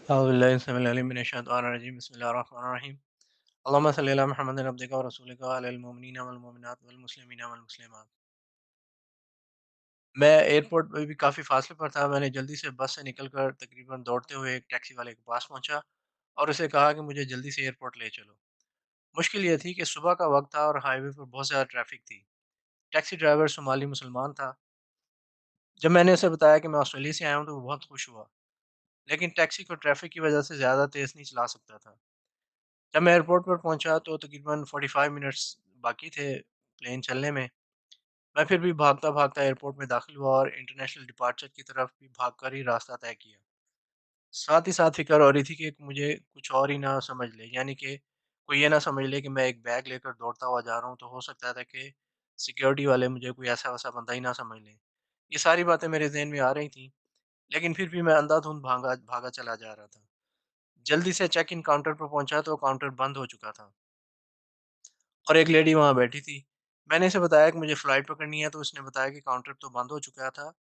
औज़ुबिल्लाहिमिनश्शैतानिर्रजीम बिस्मिल्लाहिर्रहमानिर्रहीम। अल्लाहुम्मा सल्लि अला मुहम्मदिन अब्दिका व रसूलिका व अलल मुमिनीना वल मुमिनात वल मुस्लिमीना वल मुस्लिमात। मैं एयरपोर्ट पे भी काफ़ी फ़ासले पर था। मैंने जल्दी से बस से निकलकर तकरीबन दौड़ते हुए एक टैक्सी वाले के पास पहुँचा और उसे कहा कि मुझे जल्दी से एयरपोर्ट ले चलो। मुश्किल ये थी कि सुबह का वक़्त था और हाईवे पर बहुत ज़्यादा ट्रैफ़िक थी। टैक्सी ड्राइवर सोमाली मुसलमान था। जब मैंने उसे बताया कि मैं ऑस्ट्रेलिया से आया हूँ तो वो बहुत खुश हुआ। लेकिन टैक्सी को ट्रैफ़िक की वज़ह से ज़्यादा तेज़ नहीं चला सकता था। जब मैं एयरपोर्ट पर पहुँचा तो तकरीबन 45 मिनट्स बाकी थे प्लेन चलने में। मैं फिर भी भागता-भागता एयरपोर्ट में दाखिल हुआ और इंटरनेशनल डिपार्चर की तरफ भी भागकर ही रास्ता तय किया। साथ ही साथ फ़िक्र हो रही थी कि मुझे कुछ और ही ना समझ ले, यानी कि कोई ये ना समझ ले कि मैं एक बैग लेकर दौड़ता हुआ जा रहा हूँ, तो हो सकता था कि सिक्योरिटी वाले मुझे कोई ऐसा-वैसा बंदा ही ना समझ लें। ये सारी बातें मेरे ज़हन में आ रही थीं, लेकिन फिर भी मैं अंधाधुंध भागा भागा चला जा रहा था। जल्दी से चेक इन काउंटर पर पहुँचा तो काउंटर बंद हो चुका था। और एक लेडी वहाँ बैठी थी। मैंने इसे बताया कि मुझे फ़्लाइट पकड़नी है, तो उसने बताया कि काउंटर तो बंद हो चुका था,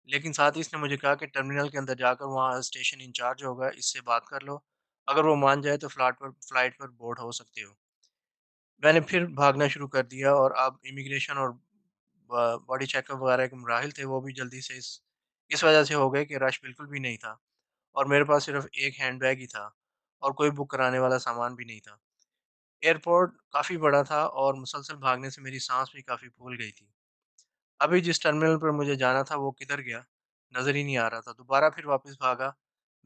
लेकिन साथ ही इसने मुझे कहा कि टर्मिनल के अंदर जाकर वहाँ स्टेशन इंचार्ज होगा, इससे बात कर लो। अगर वो मान जाए तो फ़्लाइट पर बोर्ड हो सकते हो। मैंने फिर भागना शुरू कर दिया और अब इमिग्रेशन और बॉडी चेकअप वगैरह के मराहिल थे, वो भी जल्दी से इस वजह से हो गए कि रश बिल्कुल भी नहीं था और मेरे पास सिर्फ़ एक हैंडबैग ही था और कोई बुक कराने वाला सामान भी नहीं था। एयरपोर्ट काफ़ी बड़ा था और मुसलसल भागने से मेरी साँस भी काफ़ी फूल गई थी। अभी जिस टर्मिनल पर मुझे जाना था वो किधर गया, नज़र ही नहीं आ रहा था। दोबारा फिर वापस भागा,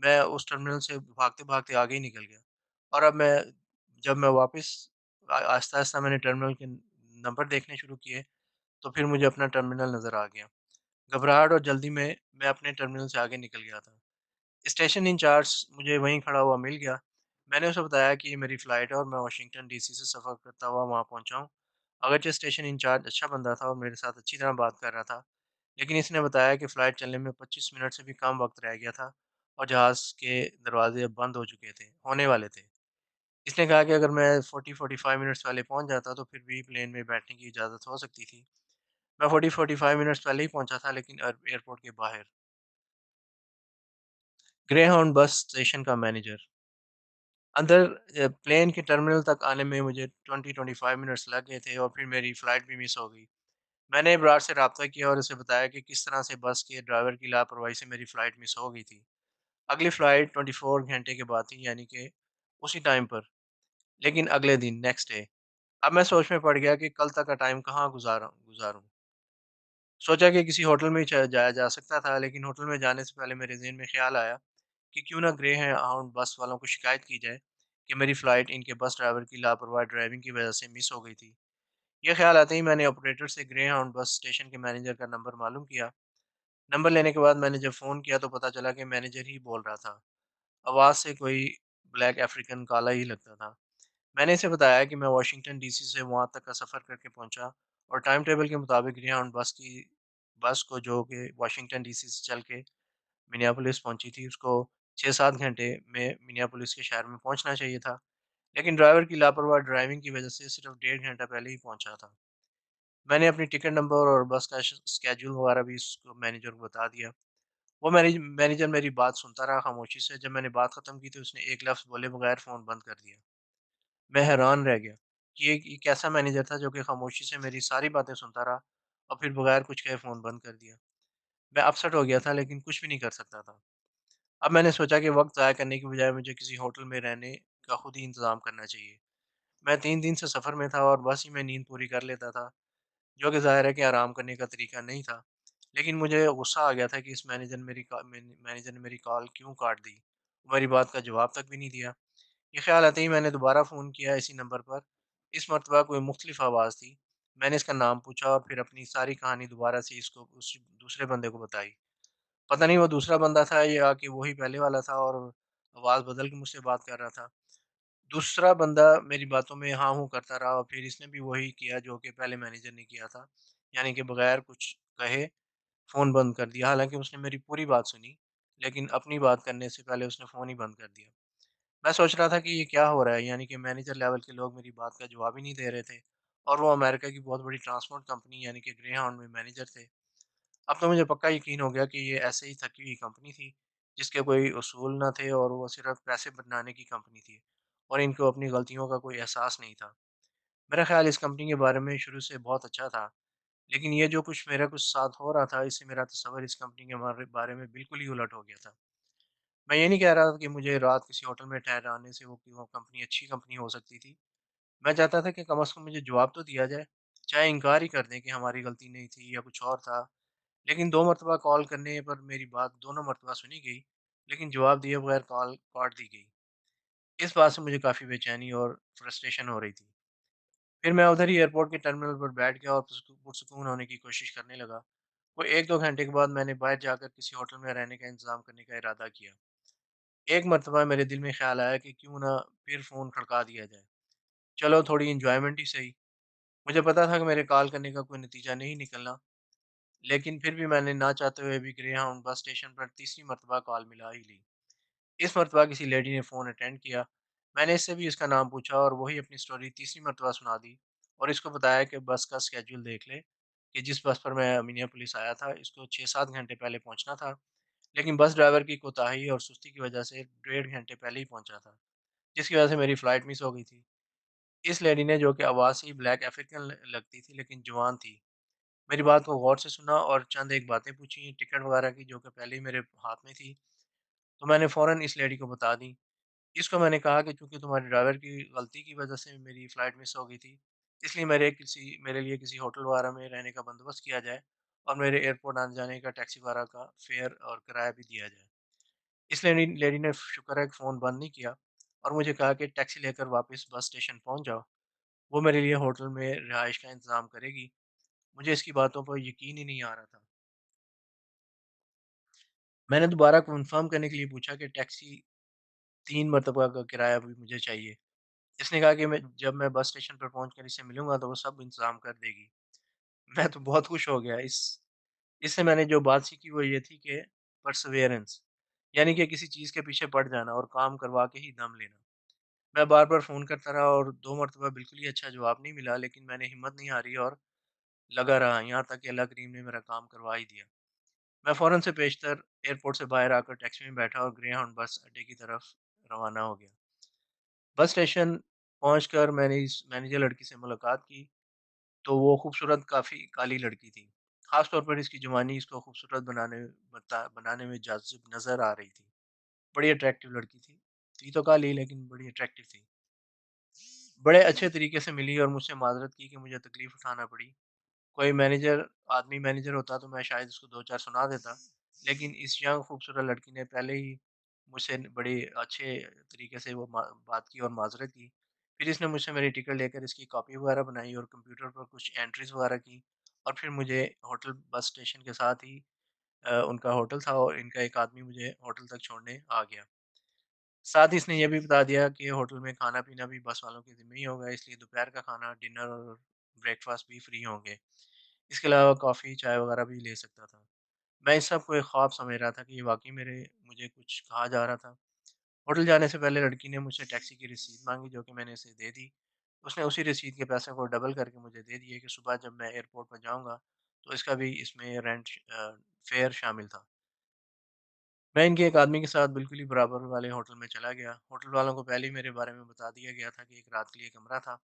मैं उस टर्मिनल से भागते-भागते आगे ही निकल गया और अब मैं जब मैं वापस आहिस्ता-आहिस्ता मैंने टर्मिनल के नंबर देखने शुरू किए, तो फिर मुझे अपना टर्मिनल नज़र आ गया। घबराहट और जल्दी में मैं अपने टर्मिनल से आगे निकल गया था। स्टेशन इंचार्ज मुझे वहीं खड़ा हुआ मिल गया। मैंने उसे बताया कि ये मेरी फ़्लाइट है और मैं वाशिंगटन डीसी से सफ़र करता हुआ वहाँ पहुँचा हूँ। अगरचे स्टेशन इंचार्ज अच्छा बंदा था और मेरे साथ अच्छी तरह बात कर रहा था, लेकिन इसने बताया कि फ़्लाइट चलने में 25 मिनट से भी कम वक़्त रह गया था और जहाज़ के दरवाज़े अब बंद हो चुके थे होने वाले थे। इसने कहा कि अगर मैं 40-45 मिनट्स पहले पहुँच जाता तो फिर भी प्लेन में बैठने की इजाज़त हो सकती थी। मैं 40-45 मिनट्स पहले ही पहुँचा था, लेकिन एयरपोर्ट के बाहर। ग्रेहाउंड बस स्टेशन का मैनेजर। अंदर प्लेन के टर्मिनल तक आने में मुझे 20-25 मिनट्स लग गए थे और फिर मेरी फ़्लाइट भी मिस हो गई। मैंने इब्रार से राब्ता किया और उसे बताया कि किस तरह से बस के ड्राइवर की लापरवाही से मेरी फ़्लाइट मिस हो गई थी। अगली फ़्लाइट 24 घंटे के बाद थी, यानी कि उसी टाइम पर, लेकिन अगले दिन नेक्स्ट डे। अब मैं सोच में पड़ गया कि कल तक का टाइम कहाँ गुज़ारूँ। सोचा कि किसी होटल में ही च जाया जा सकता था, लेकिन होटल में जाने से पहले मेरे ज़हन में ख़्याल आया कि क्यों ना ग्रे हाउंड बस वालों को शिकायत की जाए कि मेरी फ़्लाइट इनके बस ड्राइवर की लापरवाह ड्राइविंग की वज़ह से मिस हो गई थी। ये ख़्याल आते ही मैंने ऑपरेटर से ग्रे हाउंड बस स्टेशन के मैनेजर का नंबर मालूम किया। नंबर लेने के बाद मैंने जब फ़ोन किया तो पता चला कि मैनेजर ही बोल रहा था। आवाज़ से कोई ब्लैक अफ्रीकन काला ही लगता था। मैंने इसे बताया कि मैं वाशिंगटन डीसी से वहाँ तक का सफ़र करके पहुँचा और टाइम टेबल के मुताबिक ग्रेहाउंड बस को जो कि वाशिंगटन डीसी से चल के मिनियापोलिस पहुँची थी, उसको 6-7 घंटे में मिनियापोलिस के शहर में पहुँचना चाहिए था। लेकिन ड्राइवर की लापरवाह ड्राइविंग की वज़ह से सिर्फ़ डेढ़ घंटा पहले ही पहुँचा था। मैंने अपनी टिकट नंबर और बस का स्केड्यूल वग़ैरह भी उसको मैनेजर को बता दिया। वो मैनेजर मेरी बात सुनता रहा खामोशी से। जब मैंने बात ख़त्म की तो उसने एक लफ़्ज़ बोले बगैर फ़ोन बंद कर दिया। मैं हैरान रह गया कि ये कैसा मैनेजर था जो कि खामोशी से मेरी सारी बातें सुनता रहा और फिर बगैर कुछ कहे फ़ोन बंद कर दिया। मैं अपसेट हो गया था, लेकिन कुछ भी नहीं कर सकता था। अब मैंने सोचा कि वक़्त ज़ाया करने की बजाय मुझे किसी होटल में रहने का खुद ही इंतज़ाम करना चाहिए। मैं 3 दिन से सफ़र में था और बस ही में नींद पूरी कर लेता था, जो कि ज़ाहिर है कि आराम करने का तरीका नहीं था। लेकिन मुझे गुस्सा आ गया था कि इस मैनेजर ने मेरी कॉल क्यों काट दी। वो मेरी बात का जवाब तक भी नहीं दिया। ये ख़्याल आते ही मैंने दोबारा फ़ोन किया इसी नंबर पर। इस मर्तबा कोई मुख़्तलिफ़ आवाज़ थी। मैंने इसका नाम पूछा और फिर अपनी सारी कहानी दोबारा से इसको उस दूसरे बंदे को बताई। पता नहीं वो दूसरा बंदा था या कि वही पहले वाला था और आवाज़ बदल के मुझसे बात कर रहा था। दूसरा बंदा मेरी बातों में हाँ-हूँ करता रहा और फिर इसने भी वही किया जो कि पहले मैनेजर ने किया था। यानी कि बगैर कुछ कहे फ़ोन बंद कर दिया। हालाँकि उसने मेरी पूरी बात सुनी, लेकिन अपनी बात करने से पहले उसने फ़ोन ही बंद कर दिया। मैं सोच रहा था कि ये क्या हो रहा है, यानी कि मैनेजर लेवल के लोग मेरी बात का जवाब ही नहीं दे रहे थे और वो अमेरिका की बहुत बड़ी ट्रांसपोर्ट कंपनी यानी कि ग्रेहाउंड में मैनेजर थे। अब तो मुझे पक्का यकीन हो गया कि ये ऐसे ही थकी हुई कंपनी थी जिसके कोई उसूल ना थे और वो सिर्फ़ पैसे बनाने की कंपनी थी और इनको अपनी गलतियों का कोई एहसास नहीं था। मेरा ख़्याल इस कंपनी के बारे में शुरू से बहुत अच्छा था, लेकिन ये जो कुछ साथ हो रहा था, इससे मेरा तस्वर इस कंपनी के बारे में बिल्कुल ही उलट हो गया था। मैं ये नहीं कह रहा था कि मुझे रात किसी होटल में ठहराने से वो कंपनी अच्छी कंपनी हो सकती थी। मैं चाहता था कि कम से कम मुझे जवाब तो दिया जाए, चाहे इनकार ही कर दें कि हमारी गलती नहीं थी या कुछ और था। लेकिन 2 मर्तबा कॉल करने पर मेरी बात दोनों मर्तबा सुनी गई, लेकिन जवाब दिए बगैर कॉल काट दी गई। इस बात से मुझे काफ़ी बेचैनी और फ्रस्ट्रेशन हो रही थी। फिर मैं उधर ही एयरपोर्ट के टर्मिनल पर बैठ गया और पुरसुकून होने की कोशिश करने लगा। वो 1-2 घंटे के बाद मैंने बाहर जाकर किसी होटल में रहने का इंतज़ाम करने का इरादा किया। एक मर्तबा मेरे दिल में ख़्याल आया कि क्यों ना फिर फ़ोन खड़का दिया जाए। चलो थोड़ी एन्जॉयमेंट ही सही। मुझे पता था कि मेरे कॉल करने का कोई नतीजा नहीं निकलना, लेकिन फिर भी मैंने ना चाहते हुए भी ग्रेहाउंड बस स्टेशन पर तीसरी मर्तबा कॉल मिला ही ली। इस मर्तबा किसी लेडी ने फ़ोन अटेंड किया। मैंने इससे भी इसका नाम पूछा और वही अपनी स्टोरी तीसरी मर्तबा सुना दी और इसको बताया कि बस का स्केड्यूल देख ले, कि जिस बस पर मैं मिनियापोलिस आया था, इसको 6-7 घंटे पहले पहुँचना था, लेकिन बस ड्राइवर की कोताही और सुस्ती की वजह से डेढ़ घंटे पहले ही पहुँचा था, जिसकी वजह से मेरी फ़्लाइट मिस हो गई थी। इस लेडी ने, जो कि आवाज़ से ही ब्लैक अफ्रीकन लगती थी लेकिन जवान थी, मेरी बात को गौर से सुना और चंद एक बातें पूछी टिकट वगैरह की, जो कि पहले ही मेरे हाथ में थी। तो मैंने फ़ौरन इस लेडी को बता दी। इसको मैंने कहा कि चूँकि तुम्हारे ड्राइवर की गलती की वजह से मेरी फ़्लाइट मिस हो गई थी, इसलिए मेरे लिए किसी होटल वगैरह में रहने का बंदोबस्त किया जाए और मेरे एयरपोर्ट आने-जाने का टैक्सी वगैरह का फेयर और किराया भी दिया जाए। इस लेडी ने शुक्र है कि फ़ोन बंद नहीं किया और मुझे कहा कि टैक्सी लेकर वापस बस स्टेशन पहुँच जाओ। वो मेरे लिए होटल में रिहाइश का इंतज़ाम करेगी। मुझे इसकी बातों पर यकीन ही नहीं आ रहा था। मैंने दोबारा कन्फर्म करने के लिए पूछा कि टैक्सी 3 मरतबा का किराया भी मुझे चाहिए। इसने कहा कि जब मैं बस स्टेशन पर पहुँचकर इससे मिलूँगा तो वो सब इंतज़ाम कर देगी। मैं तो बहुत खुश हो गया। इससे मैंने जो बात सीखी वो ये थी कि परसेवरेंस, यानी कि किसी चीज़ के पीछे पड़ जाना और काम करवा के ही दम लेना। मैं बार-बार फ़ोन करता रहा और 2 मरतबा बिल्कुल ही अच्छा जवाब नहीं मिला, लेकिन मैंने हिम्मत नहीं हारी और लगा रहा, यहाँ तक कि अल्लाह करीम ने मेरा काम करवा ही दिया। मैं फ़ौरन से पेशतर एयरपोर्ट से बाहर आकर टैक्सी में बैठा और ग्रेहाउंड बस अड्डे की तरफ रवाना हो गया। बस स्टेशन पहुंचकर मैंने इस मैनेजर लड़की से मुलाकात की, तो वो खूबसूरत काफ़ी काली लड़की थी। ख़ास तौर पर इसकी जवानी इसको खूबसूरत बनाने में जाज़िब नज़र आ रही थी। बड़ी अट्रैक्टिव लड़की थी। थी तो काली, लेकिन बड़ी अट्रैक्टिव थी। बड़े अच्छे तरीके से मिली और मुझसे माज़रत की कि मुझे तकलीफ़ उठाना पड़ी। कोई आदमी मैनेजर होता तो मैं शायद उसको 2-4 सुना देता। लेकिन इस यंग खूबसूरत लड़की ने पहले ही मुझसे बड़े अच्छे तरीके से वो बात की और माज़रत की। फिर इसने मुझसे मेरी टिकट लेकर इसकी कॉपी वगैरह बनाई और कंप्यूटर पर कुछ एंट्रीज़ वगैरह की और फिर मुझे होटल बस स्टेशन के साथ ही उनका होटल था और इनका एक आदमी मुझे होटल तक छोड़ने आ गया। साथ ही इसने ये भी बता दिया कि होटल में खाना-पीना भी बस वालों के ज़िम्मे ही होगा, इसलिए दोपहर का खाना, डिनर और ब्रेकफ़ास्ट भी फ्री होंगे। इसके अलावा कॉफ़ी, चाय वगैरह भी ले सकता था। मैं इस सब को एक ख्वाब समझ रहा था कि ये वाक़ई मुझे कुछ कहा जा रहा था। होटल जाने से पहले लड़की ने मुझसे टैक्सी की रसीद माँगी, जो कि मैंने उसे दे दी। उसने उसी रसीद के पैसे को डबल करके मुझे दे दिए कि सुबह जब मैं एयरपोर्ट पर जाऊँगा, तो इसका भी इसमें फेयर शामिल था। मैं इनके एक आदमी के साथ बिल्कुल ही बराबर वाले होटल में चला गया। होटल वालों को पहले ही मेरे बारे में बता दिया गया था कि एक रात के लिए कमरा था।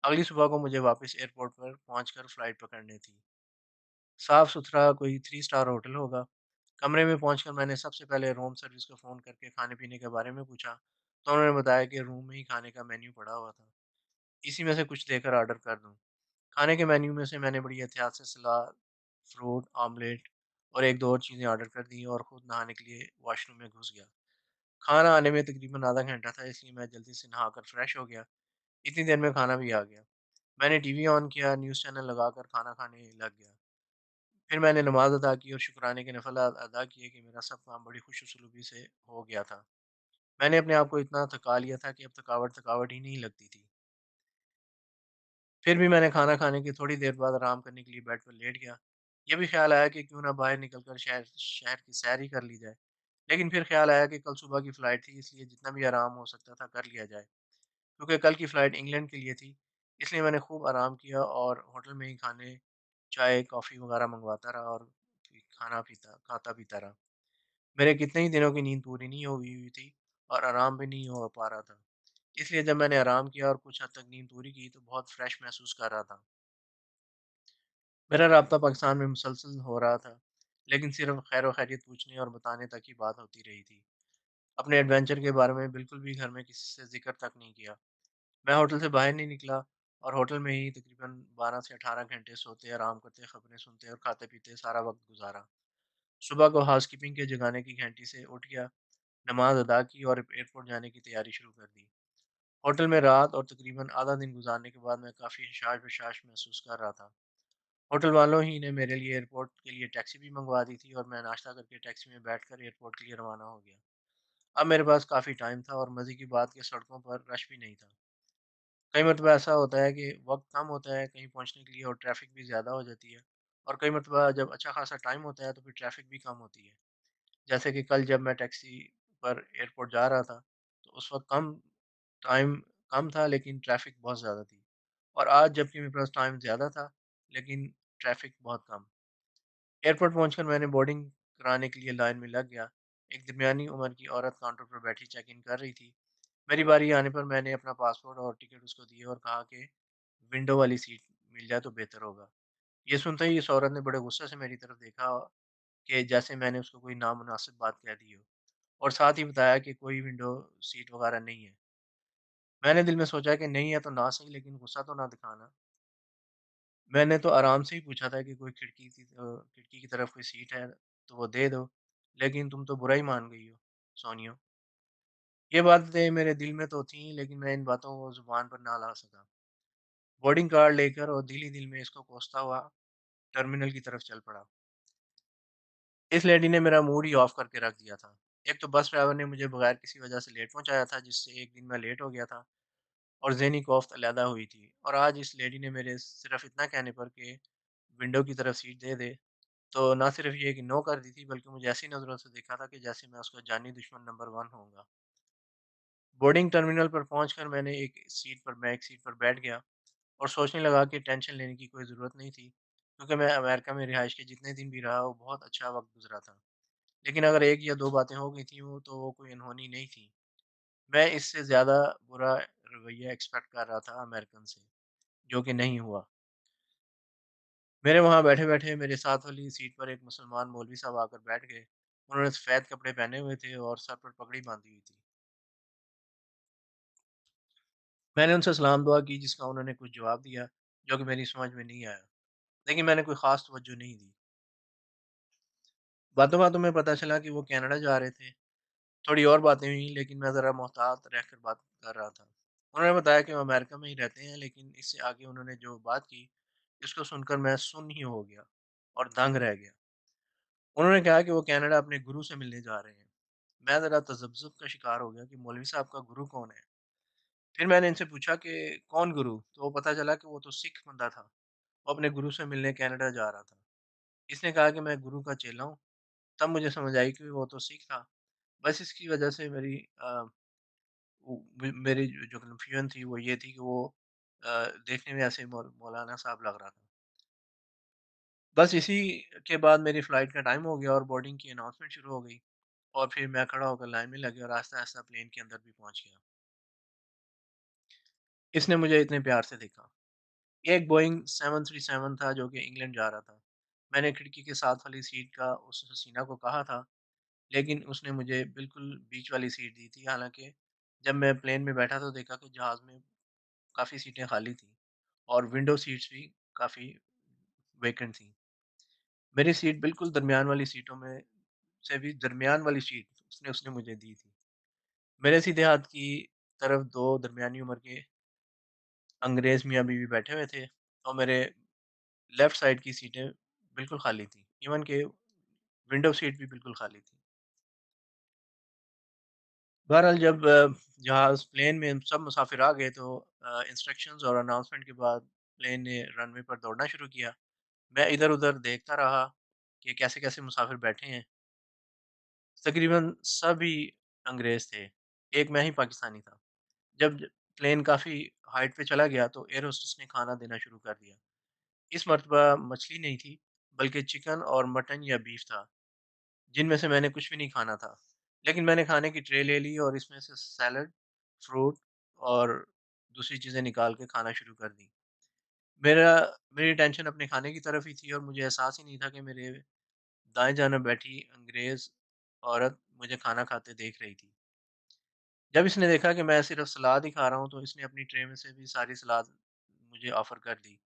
अगली सुबह को मुझे वापस एयरपोर्ट पर पहुँचकर फ़्लाइट पकड़नी थी। साफ-सुथरा कोई 3 स्टार होटल होगा। कमरे में पहुँचकर मैंने सबसे पहले रूम सर्विस को फ़ोन करके खाने-पीने के बारे में पूछा, तो उन्होंने बताया कि रूम में ही खाने का मेन्यू पड़ा हुआ था। इसी में से कुछ देकर ऑर्डर कर दूँ। खाने के मेन्यू में से मैंने बड़ी एहतियात से सलाद, फ्रूट, ऑमलेट और 1-2 और चीज़ें ऑर्डर कर दी और खुद नहाने के लिए वॉशरूम में घुस गया। खाना आने में तकरीबन आधा घंटा था, इसलिए मैं जल्दी से नहाकर फ्रेश हो गया। इतनी देर में खाना भी आ गया। मैंने टीवी ऑन किया, न्यूज़ चैनल लगाकर खाना खाने लग गया। फिर मैंने नमाज़ अदा की और शुक्राने के नफ़ल अदा किए कि मेरा सब काम बड़ी खुश-उसलूबी से हो गया था। मैंने अपने आप को इतना थका लिया था कि अब थकावट ही नहीं लगती थी। फिर भी मैंने खाना खाने की थोड़ी देर बाद आराम करने के लिए बेड पर लेट गया। ये भी ख़्याल आया कि क्यों ना बाहर निकलकर शहर शहर की सैर ही कर ली जाए। लेकिन फिर ख़्याल आया कि कल सुबह की फ़्लाइट थी, इसलिए जितना भी आराम हो सकता था कर लिया जाए। क्योंकि कल की फ़्लाइट इंग्लैंड के लिए थी, इसलिए मैंने खूब आराम किया और होटल में ही चाय, कॉफ़ी वग़ैरह मँगवाता रहा और खाता-पीता रहा। मेरे कितने ही दिनों की नींद पूरी नहीं हुई थी और आराम भी नहीं हो पा रहा था। इसलिए जब मैंने आराम किया और कुछ हद तक नींद पूरी की तो बहुत फ्रेश महसूस कर रहा था। मेरा राब्ता पाकिस्तान में मुसलसल हो रहा था, लेकिन सिर्फ़ खैर-ओ-खैरियत पूछने और बताने तक ही बात होती रही थी। अपने एडवेंचर के बारे में बिल्कुल भी घर में किसी से ज़िक्र तक नहीं किया। मैं होटल से बाहर नहीं निकला और होटल में ही तकरीबन 12 से 18 घंटे सोते, आराम करते, खबरें सुनते और खाते-पीते सारा वक़्त गुज़ारा। सुबह को हाउसकीपिंग के जगाने की घंटी से उठ गया, नमाज़ अदा की और एयरपोर्ट जाने की तैयारी शुरू कर दी। होटल में रात और तकरीबन आधा दिन गुज़ारने के बाद मैं काफ़ी हशाश-बशाश महसूस कर रहा था। होटल वालों ही ने मेरे लिए एयरपोर्ट के लिए टैक्सी भी मंगवा दी थी और मैं नाश्ता करके टैक्सी में बैठकर एयरपोर्ट के लिए रवाना हो गया। अब मेरे पास काफ़ी टाइम था और मज़े की बात कि सड़कों पर रश भी नहीं था। कई मरतबा ऐसा होता है कि वक़्त कम होता है कहीं पहुँचने के लिए और ट्रैफ़िक भी ज़्यादा हो जाती है और कई मरतबा जब अच्छा खासा टाइम होता है तो फिर ट्रैफ़िक भी कम होती है। जैसे कि कल जब मैं टैक्सी पर एयरपोर्ट जा रहा था, तो उस वक़्त टाइम कम था लेकिन ट्रैफ़िक बहुत ज़्यादा थी और आज जबकि मेरे पास टाइम ज़्यादा था, लेकिन ट्रैफ़िक बहुत कम। एयरपोर्ट पहुँचकर मैंने बोर्डिंग कराने के लिए लाइन में लग गया। एक दरमियानी उम्र की औरत काउंटर पर बैठी चेक इन कर रही थी। मेरी बारी आने पर मैंने अपना पासपोर्ट और टिकट उसको दिए और कहा कि विंडो वाली सीट मिल जाए तो बेहतर होगा। ये सुनते ही इस औरत ने बड़े गुस्से से मेरी तरफ देखा कि जैसे मैंने उसको कोई नामुनासिब बात कह दी हो और साथ ही बताया कि कोई विंडो सीट वगैरह नहीं है। मैंने दिल में सोचा कि नहीं है तो ना सही लेकिन गुस्सा तो ना दिखाना। मैंने तो आराम से ही पूछा था कि कोई खिड़की की तरफ कोई सीट है तो वो दे दो, लेकिन तुम तो बुरा ही मान गई हो, सोनियो। ये बातें मेरे दिल में तो थीं लेकिन मैं इन बातों को ज़ुबान पर ना ला सका। बोर्डिंग कार्ड लेकर और दिल ही दिल में इसको कोसता हुआ टर्मिनल की तरफ चल पड़ा। इस लेडी ने मेरा मूड ही ऑफ करके रख दिया था। एक तो बस ड्राइवर ने मुझे बगैर किसी वजह से लेट पहुँचाया था जिससे एक दिन मैं लेट हो गया था और ज़हनी खौफ अलहदा हुई थी और आज इस लेडी ने मेरे सिर्फ़ इतना कहने पर कि विंडो की तरफ सीट दे दे, तो ना सिर्फ़ ये कि नो कर दी थी बल्कि मुझे ऐसी नज़रों से देखा था कि जैसे मैं उसका जानी दुश्मन नंबर 1 होऊँगा। बोर्डिंग टर्मिनल पर पहुँचकर मैं एक सीट पर बैठ गया और सोचने लगा कि टेंशन लेने की कोई ज़रूरत नहीं थी, क्योंकि मैं अमेरिका में रिहाइश के जितने दिन भी रहा वो बहुत अच्छा वक़्त गुज़रा था। लेकिन अगर 1 या 2 बातें हो गई थी वो तो वो कोई अनहोनी नहीं थी। मैं इससे ज़्यादा बुरा रवैया एक्सपेक्ट कर रहा था अमेरिकन से, जो कि नहीं हुआ। मेरे वहाँ बैठे-बैठे मेरे साथ वाली सीट पर एक मुसलमान मौलवी साहब आकर बैठ गए। उन्होंने सफ़ेद कपड़े पहने हुए थे और सर पर पगड़ी बाँधी हुई थी। मैंने उनसे सलाम दुआ की जिसका उन्होंने कुछ जवाब दिया, जो कि मेरी समझ में नहीं आया। लेकिन मैंने कोई ख़ास तवज्जो नहीं दी। बातों-बातों में पता चला कि वो कनाडा जा रहे थे। थोड़ी और बातें हुई लेकिन मैं ज़रा मोहतात रहकर बात कर रहा था। उन्होंने बताया कि वो अमेरिका में ही रहते हैं लेकिन इससे आगे उन्होंने जो बात की, इसको सुनकर मैं सुन्न ही हो गया और दंग रह गया। उन्होंने कहा कि वो कनाडा अपने गुरु से मिलने जा रहे हैं। मैं ज़रा तज़ब्ज़ुब का शिकार हो गया कि मौलवी साहब का गुरु कौन है? फिर मैंने इनसे पूछा कि कौन गुरु? तो वो पता चला कि वो तो सिख बंदा था। वो अपने गुरु से मिलने कनाडा जा रहा था। इसने कहा कि मैं गुरु का चेला हूँ। तब मुझे समझ आई कि वो तो सिख था। बस इसकी वजह से मेरी जो कन्फ्यूजन थी वो ये थी कि वो देखने में ऐसे मौलाना साहब लग रहा था। बस इसी के बाद मेरी फ़्लाइट का टाइम हो गया और बोर्डिंग की अनाउंसमेंट शुरू हो गई और फिर मैं खड़ा होकर लाइन में लग गया और आहिस्ता-आहिस्ता प्लेन के अंदर भी पहुँच गया। इसने मुझे इतने प्यार से देखा। ये एक बोइंग 737 था जो कि इंग्लैंड जा रहा था। मैंने खिड़की के साथ वाली सीट का उस हसीना को कहा था, लेकिन उसने मुझे बिल्कुल बीच वाली सीट दी थी। हालाँकि जब मैं प्लेन में बैठा तो देखा कि जहाज़ में काफ़ी सीटें खाली थीं और विंडो सीट्स भी काफ़ी वैकेंट थीं। मेरी सीट बिल्कुल दरमियान वाली सीटों में से भी दरमियान वाली सीट उसने उसने मुझे दी थी। मेरे सीधे हाथ की तरफ 2 दरमियानी उम्र के अंग्रेज़ मियाँ-बीवी बैठे हुए थे और मेरे लेफ्ट साइड की सीटें बिल्कुल खाली थी। इवन कि विंडो सीट भी बिल्कुल खाली थी। बहरहाल जब प्लेन में सब मुसाफिर आ गए तो इंस्ट्रक्शंस और अनाउंसमेंट के बाद प्लेन ने रनवे पर दौड़ना शुरू किया। मैं इधर-उधर देखता रहा कि कैसे-कैसे मुसाफिर बैठे हैं। तकरीबन सभी अंग्रेज़ थे। एक मैं ही पाकिस्तानी था। जब प्लेन काफ़ी हाइट पे चला गया तो एयर होस्टेस ने खाना देना शुरू कर दिया। इस मर्तबा मछली नहीं थी, बल्कि चिकन और मटन या बीफ था। जिनमें से मैंने कुछ भी नहीं खाना था। लेकिन मैंने खाने की ट्रे ले ली और इसमें से सैलड, फ्रूट और दूसरी चीज़ें निकाल के खाना शुरू कर दी। मेरा मेरी टेंशन अपने खाने की तरफ ही थी और मुझे एहसास ही नहीं था कि मेरे दाएँ जानब बैठी अंग्रेज़ औरत मुझे खाना खाते देख रही थी। जब इसने देखा कि मैं सिर्फ़ सलाद ही खा रहा हूँ, तो इसने अपनी ट्रे में से भी सारी सलाद मुझे ऑफ़र कर दी,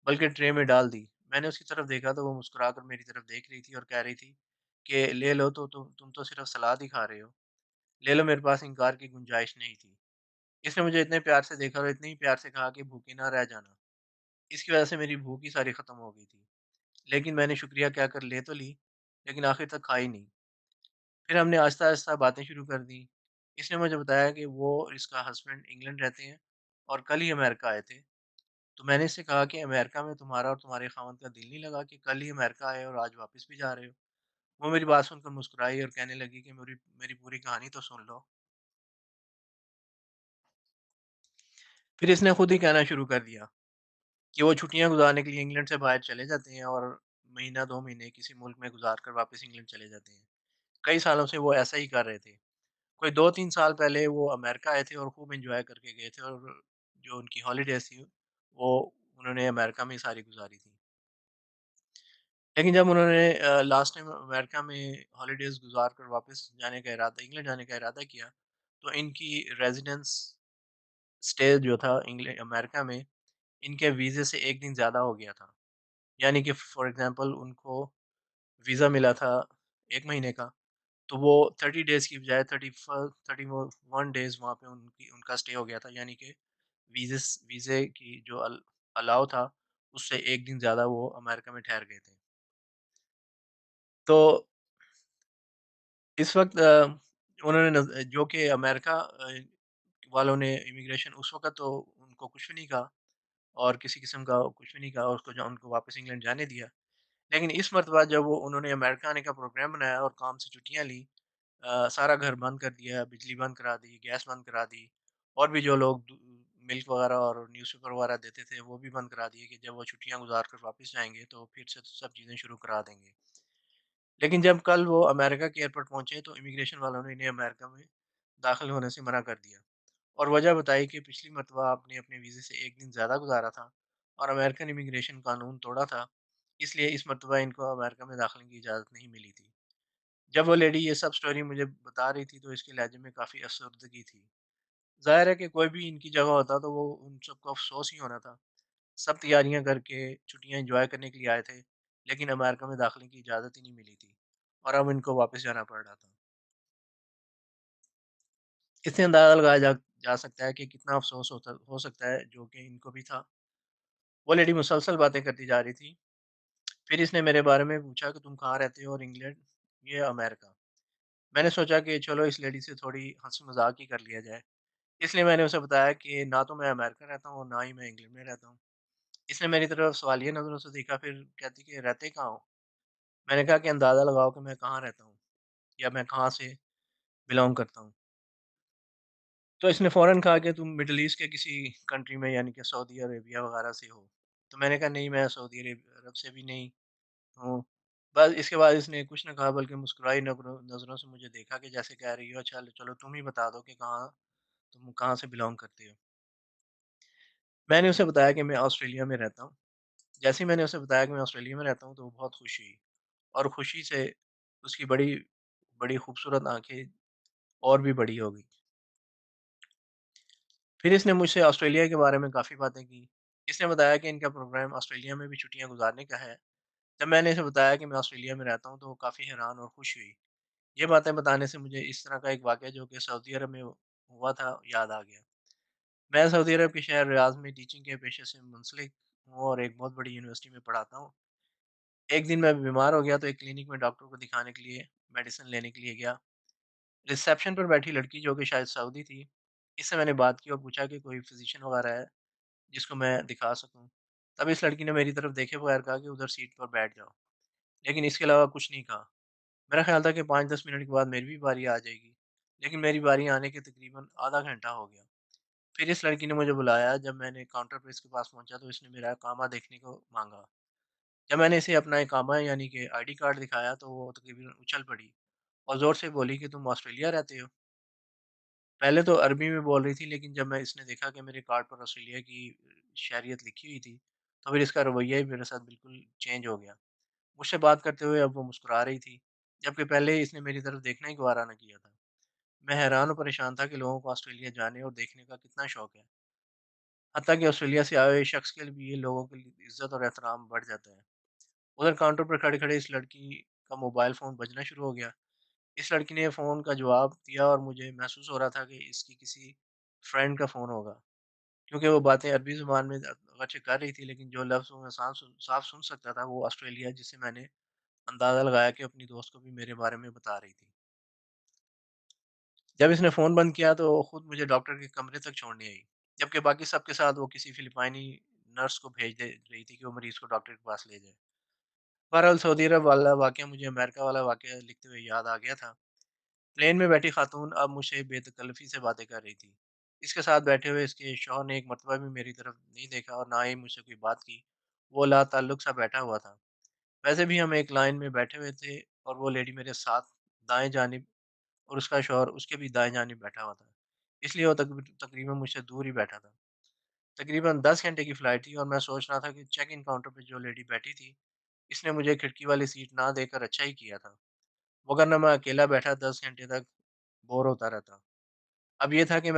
बल्कि ट्रे में डाल दी। मैंने उसकी तरफ देखा तो वो मुस्कुराकर मेरी तरफ देख रही थी और कह रही थी कि ले लो तो तुम तो सिर्फ़ सलाद ही खा रहे हो। ले लो, मेरे पास इनकार की गुंजाइश नहीं थी। इसने मुझे इतने प्यार से देखा और इतने ही प्यार से कहा कि भूखे ना रह जाना। इसकी वज़ह से मेरी भूख ही सारी ख़त्म हो गई थी। लेकिन मैंने शुक्रिया कहकर ले तो ली, लेकिन आखिर तक खाई नहीं। फिर हमने आहिस्ता-आहिस्ता बातें शुरू कर दी। इसने मुझे बताया कि वो और इसका हस्बैंड इंग्लैंड रहते हैं और कल ही अमेरिका आए थे। तो मैंने इससे कहा कि अमेरिका में तुम्हारा और तुम्हारे ख़ावंद का दिल नहीं लगा कि कल ही अमेरिका आए और आज वापस भी जा रहे हो? वो मेरी बात सुनकर मुस्कुराई और कहने लगी कि मेरी मेरी पूरी कहानी तो सुन लो। फिर इसने खुद ही कहना शुरू कर दिया कि वो छुट्टियाँ गुज़ारने के लिए इंग्लैंड से बाहर चले जाते हैं और महीना 2 महीने किसी मुल्क में गुज़ार कर वापस इंग्लैंड चले जाते हैं। कई सालों से वो ऐसा ही कर रहे थे। कोई 2-3 साल पहले वो अमेरिका आए थे और खूब एन्जॉय करके गए थे और जो उनकी हॉलिडेज़ थी, वो उन्होंने अमेरिका में ही सारी गुज़ारी थी। लेकिन जब उन्होंने लास्ट टाइम अमेरिका में हॉलिडेज़ गुज़ार कर वापस जाने का इरादा इंग्लैंड जाने का इरादा किया, तो इनकी रेज़िडेंस स्टे जो था अमेरिका में, इनके वीज़े से 1 दिन ज़्यादा हो गया था। यानी कि फॉर एग्ज़ाम्पल उनको वीज़ा मिला था 1 महीने का, तो वो 30 डेज़ की बजाय 31 डेज़ वहाँ पे उनका स्टे हो गया था। यानी कि वीज़े की जो अलाउ था, उससे 1 दिन ज़्यादा वो अमेरिका में ठहर गए थे। तो इस वक़्त उन्होंने जो कि अमेरिका वालों ने इमिग्रेशन उस वक़्त तो उनको कुछ भी नहीं कहा और किसी किस्म का कुछ भी नहीं कहा, उसको जो उनको वापस इंग्लैंड जाने दिया। लेकिन इस मर्तबा जब वो उन्होंने अमेरिका आने का प्रोग्राम बनाया और काम से छुट्टियाँ ली, सारा घर बंद कर दिया, बिजली बंद करा दी, गैस बंद करा दी और भी जो लोग मिल्क वगैरह और न्यूज़पेपर वगैरह देते थे, वो भी बंद करा दिए कि जब वो छुट्टियाँ गुजार कर वापस जाएँगे, तो फिर से सब चीज़ें शुरू करा देंगे। लेकिन जब कल वो अमेरिका के एयरपोर्ट पहुँचे, तो इमिग्रेशन वालों ने इन्हें अमेरिका में दाखिल होने से मना कर दिया और वजह बताई कि पिछली मर्तबा आपने अपने वीज़े से 1 दिन ज़्यादा गुज़ारा था और अमेरिकन इमिग्रेशन कानून तोड़ा था, इसलिए इस मर्तबा इनको अमेरिका में दाखिले की इजाज़त नहीं मिली थी। जब वो लेडी ये सब स्टोरी मुझे बता रही थी, तो इसके लहजे में काफ़ी अफ़सरदगी थी। ज़ाहिर है कि कोई भी इनकी जगह होता, तो वो उन सबको अफ़सोस ही होना था। सब तैयारियाँ करके छुट्टियाँ एन्जॉय करने के लिए आए थे, लेकिन अमेरिका में दाखिले की इजाज़त ही नहीं मिली थी और अब इनको वापस जाना पड़ रहा था। इससे अंदाज़ा लगाया जा जा सकता है कि कितना अफ़सोस हो सकता है, जो कि इनको भी था। वो लेडी मुसलसल बातें करती जा रही थी। फिर इसने मेरे बारे में पूछा कि तुम कहाँ रहते हो और इंग्लैंड या अमेरिका? मैंने सोचा कि चलो इस लेडी से थोड़ी हँसी-मज़ाक ही कर लिया जाए। इसलिए मैंने उसे बताया कि ना तो मैं अमेरिका रहता हूँ और ना ही मैं इंग्लैंड में रहता हूँ। इसने मेरी तरफ सवालिया नज़रों से देखा, फिर कहती कि रहते कहाँ हो? मैंने कहा कि अंदाज़ा लगाओ कि मैं कहाँ रहता हूँ या मैं कहाँ से बिलॉन्ग करता हूँ। तो इसने फ़ौरन कहा कि तुम मिडल ईस्ट के किसी कंट्री में यानी कि सऊदी अरेबिया वग़ैरह से हो। तो मैंने कहा नहीं, मैं सऊदी अरब से भी नहीं हूँ। बस इसके बाद इसने कुछ ना कहा, बल्कि मुस्कुराई नज़रों से मुझे देखा कि जैसे कह रही हो अच्छा चलो तुम ही बता दो कि तुम कहाँ से बिलॉन्ग करते हो। मैंने उसे बताया कि मैं ऑस्ट्रेलिया में रहता हूँ। जैसे ही मैंने उसे बताया कि मैं ऑस्ट्रेलिया में रहता हूँ, तो वो बहुत खुश हुई और खुशी से उसकी बड़ी बड़ी खूबसूरत आँखें और भी बड़ी हो गई। फिर इसने मुझसे ऑस्ट्रेलिया के बारे में काफ़ी बातें की। इसने बताया कि इनका प्रोग्राम ऑस्ट्रेलिया में भी छुट्टियाँ गुज़ारने का है। जब मैंने इसे बताया कि मैं ऑस्ट्रेलिया में रहता हूँ, तो वो काफ़ी हैरान और खुश हुई। ये बातें बताने से मुझे इस तरह का एक वाक़या जो कि सऊदी अरब में हुआ था, याद आ गया। मैं सऊदी अरब के शहर रियाज़ में टीचिंग के पेशे से मुंसलिक हूँ और एक बहुत बड़ी यूनिवर्सिटी में पढ़ाता हूँ। एक दिन मैं बीमार हो गया, तो एक क्लिनिक में डॉक्टर को दिखाने के लिए मेडिसिन लेने के लिए गया। रिसेप्शन पर बैठी लड़की जो कि शायद सऊदी थी, इससे मैंने बात की और पूछा कि कोई फ़िज़िशियन वग़ैरह है जिसको मैं दिखा सकूँ। तब इस लड़की ने मेरी तरफ देखे बगैर कहा कि उधर सीट पर बैठ जाओ। लेकिन इसके अलावा कुछ नहीं कहा। मेरा ख़्याल था कि 5-10 मिनट के बाद मेरी भी बारी आ जाएगी। लेकिन मेरी बारी आने के तकरीबन आधा घंटा हो गया। फिर इस लड़की ने मुझे बुलाया। जब मैंने काउंटर पे इसके पास पहुँचा, तो इसने मेरा अकामा देखने को माँगा। जब मैंने इसे अपना इकामा यानी कि आईडी कार्ड दिखाया तो वो तकरीबन उछल पड़ी और ज़ोर से बोली कि तुम ऑस्ट्रेलिया रहते हो। पहले तो अरबी में बोल रही थी, लेकिन जब मैं इसने देखा कि मेरे कार्ड पर ऑस्ट्रेलिया की शहरियत लिखी हुई थी, तो फिर इसका रवैया ही मेरे साथ बिल्कुल चेंज हो गया। मुझसे बात करते हुए अब वो मुस्कुरा रही थी, जबकि पहले इसने मेरी तरफ देखना ही गवारा न किया था। मैं हैरान और परेशान था कि लोगों को ऑस्ट्रेलिया जाने और देखने का कितना शौक है। हत्ता कि ऑस्ट्रेलिया से आए हुए शख्स के लिए भी ये लोगों के लिए इज़्ज़त और एहतराम बढ़ जाता है। उधर काउंटर पर खड़े-खड़े इस लड़की का मोबाइल फ़ोन बजना शुरू हो गया। इस लड़की ने फ़ोन का जवाब दिया और मुझे महसूस हो रहा था कि इसकी किसी फ्रेंड का फ़ोन होगा। क्योंकि वो बातें अरबी ज़ुबान में अगरचे कर रही थी, लेकिन जो लफ्ज़ वो मैं साफ़ सुन सकता था, वो ऑस्ट्रेलिया, जिसे मैंने अंदाज़ा लगाया कि अपनी दोस्त को भी मेरे बारे में बता रही थी। जब इसने फ़ोन बंद किया तो खुद मुझे डॉक्टर के कमरे तक छोड़ने आई, जबकि बाकी सबके साथ वो किसी फ़िलिपाइनी नर्स को भेज दे रही थी कि वो मरीज़ को डॉक्टर के पास ले जाए। बहरहाल सऊदी अरब वाला वाक़या मुझे अमेरिका वाला वाक़या लिखते हुए याद आ गया था। प्लेन में बैठी खातून अब मुझसे बेतकल्लफ़ी से बातें कर रही थी। इसके साथ बैठे हुए इसके शौहर ने एक मर्तबा भी मेरी तरफ नहीं देखा और ना ही मुझसे कोई बात की। वो लाताल्लुक़ सा बैठा हुआ था। वैसे भी हम एक लाइन में बैठे हुए थे और वो लेडी मेरे साथ दाएँ जानिब और उसका शौहर उसके भी दाएँ जानिब बैठा हुआ था। इसलिए वो तकरीबन मुझसे दूर ही बैठा था। तकरीबन 10 घंटे की फ़्लाइट थी और मैं सोच रहा था कि चेक इन काउंटर पे जो लेडी बैठी थी, इसने मुझे खिड़की वाली सीट ना देकर अच्छा ही किया था। वरना मैं अकेला बैठा 10 घंटे तक बोर होता रहता। अब ये था कि अब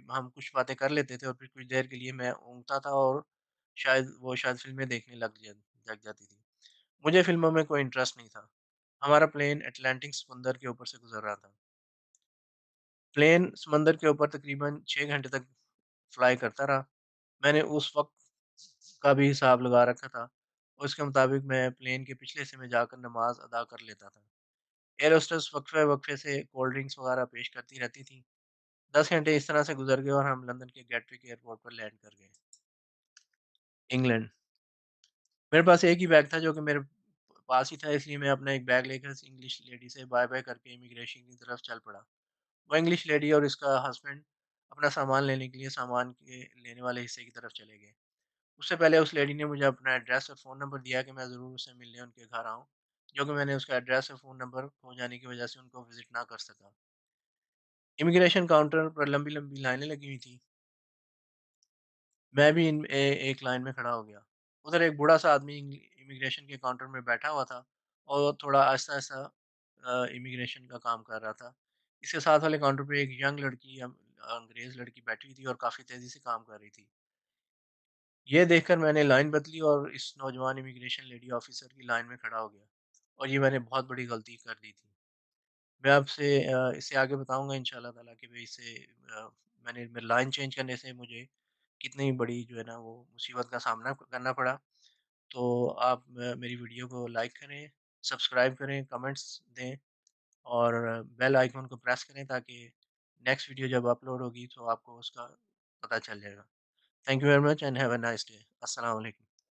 हम कुछ बातें कर लेते थे और फिर कुछ देर के लिए मैं ऊँघता था और शायद फ़िल्में देखने लग जाती थी। मुझे फ़िल्मों में कोई इंटरेस्ट नहीं था। हमारा प्लेन अटलांटिक समुंदर के ऊपर से गुज़र रहा था। प्लेन समंदर के ऊपर तकरीबन 6 घंटे तक फ्लाई करता रहा। मैंने उस वक़्त का भी हिसाब लगा रखा था। उसके मुताबिक मैं प्लेन के पिछले हिस्से में जाकर नमाज़ अदा कर लेता था। एयर होस्टेस वक़्फ़े-वक़्फ़े से कोल्ड ड्रिंक्स वग़ैरह पेश करती रहती थीं। 10 घंटे इस तरह से गुज़र गए और हम लंदन के गेटविक एयरपोर्ट पर लैंड कर गए, इंग्लैंड। मेरे पास एक ही बैग था जो कि मेरे पास ही था, इसलिए मैं अपना एक बैग लेकर इस इंग्लिश लेडी से बाय-बाय करके इमिग्रेशन की तरफ चल पड़ा। वो इंग्लिश लेडी और उसका हस्बैंड अपना सामान लेने के लिए सामान के लेने वाले हिस्से की तरफ चले गए। उससे पहले उस लेडी ने मुझे अपना एड्रेस और फ़ोन नंबर दिया कि मैं ज़रूर उससे मिलने उनके घर आऊँ, जो कि मैंने उसका एड्रेस और फ़ोन नंबर खो जाने की वजह से उनको विज़िट ना कर सका। इमिग्रेशन काउंटर पर लंबी-लंबी लाइनें लगी हुई थी। मैं भी एक लाइन में खड़ा हो गया। उधर एक बूढ़ा-सा आदमी इमिग्रेशन के काउंटर में बैठा हुआ था और थोड़ा आहिस्ता-आहिस्ता इमिग्रेशन का काम कर रहा था। इसके साथ वाले काउंटर पे एक यंग लड़की अंग्रेज़ लड़की बैठी हुई थी और काफ़ी तेज़ी से काम कर रही थी। ये देखकर मैंने लाइन बदली और इस नौजवान इमिग्रेशन लेडी ऑफ़िसर की लाइन में खड़ा हो गया और ये मैंने बहुत बड़ी गलती कर दी थी। मैं आपसे इससे आगे बताऊँगा इंशाअल्लाह ताला कि भई मेरे लाइन चेंज करने से मुझे कितनी बड़ी जो है ना वो मुसीबत का सामना करना पड़ा। तो आप मेरी वीडियो को लाइक करें, सब्सक्राइब करें, कमेंट्स दें और बेल आइकन को प्रेस करें ताकि नेक्स्ट वीडियो जब अपलोड होगी तो आपको उसका पता चल जाएगा। Thank you very much and have a nice day. अस्सलाम वालेकुम।